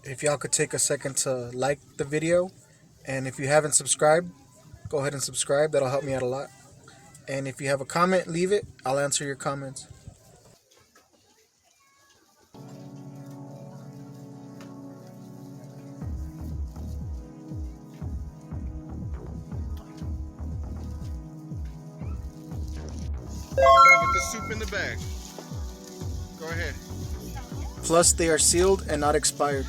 If y'all could take a second to like the video, and if you haven't subscribed, go ahead and subscribe. That'll help me out a lot. And if you have a comment, leave it. I'll answer your comments. Put the soup in the bag. Go ahead. Plus, they are sealed and not expired.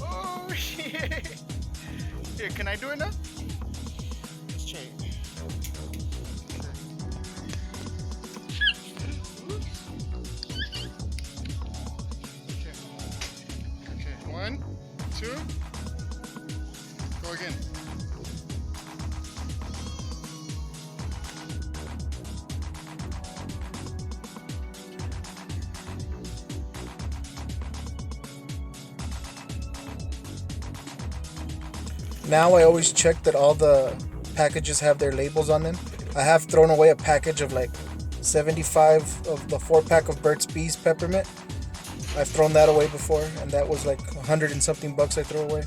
Oh shit! Here, can I do it now? Let's change. Okay, 1, 2, go again. Now I always check that all the packages have their labels on them. I have thrown away a package of like 75 of the 4-pack of Burt's Bees peppermint. I've thrown that away before, and that was like 100 and something bucks I threw away.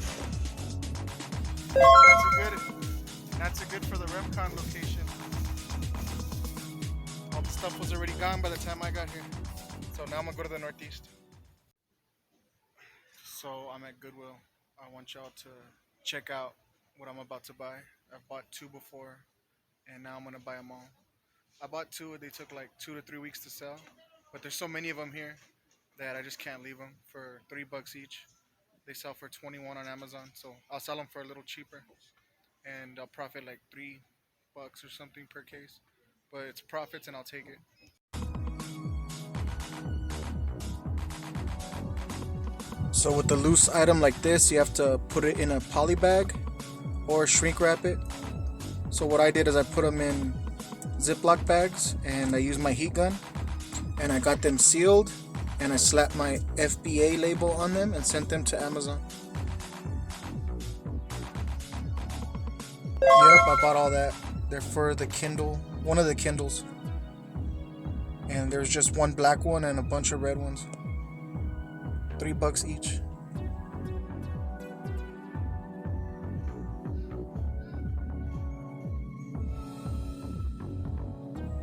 That's a good for the RevCon location. All the stuff was already gone by the time I got here. So now I'm gonna go to the Northeast. So I'm at Goodwill. I want y'all to check out what I'm about to buy. I've bought 2 before, and now I'm gonna buy them all. I bought 2, they took like 2 to 3 weeks to sell, but there's so many of them here that I just can't leave them for $3 each. They sell for 21 on Amazon, so I'll sell them for a little cheaper, and I'll profit like $3 or something per case. But it's profits, and I'll take it. So with the loose item like this, you have to put it in a poly bag or shrink wrap it. So what I did is I put them in Ziploc bags, and I used my heat gun, and I got them sealed, and I slapped my FBA label on them and sent them to Amazon. Yep, I bought all that. They're for the Kindle, one of the Kindles. And there's just one black one and a bunch of red ones. $3 each.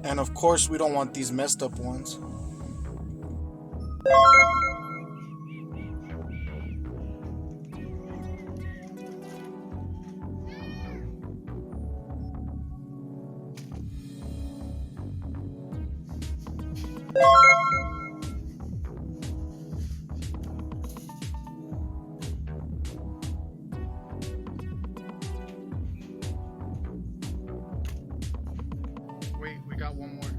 And of course, we don't want these messed up ones. Wait, we got one more.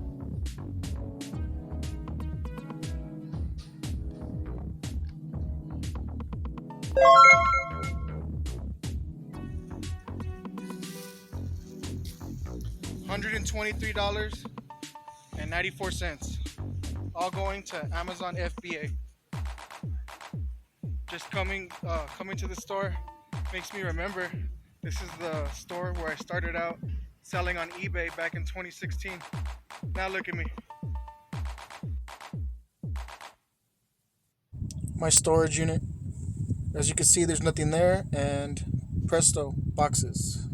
$123.94, all going to Amazon FBA. Just coming to the store makes me remember this is the store where I started out selling on eBay back in 2016. Now look at me. My storage unit. As you can see, there's nothing there, and presto, boxes.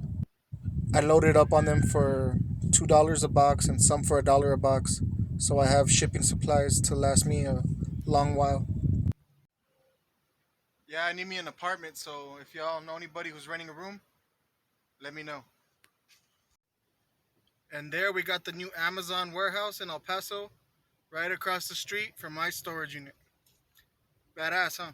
I loaded up on them for $2 a box and some for $1 a box, so I have shipping supplies to last me a long while. Yeah, I need me an apartment, so if y'all know anybody who's renting a room, let me know. And there we got the new Amazon warehouse in El Paso, right across the street from my storage unit. Badass, huh?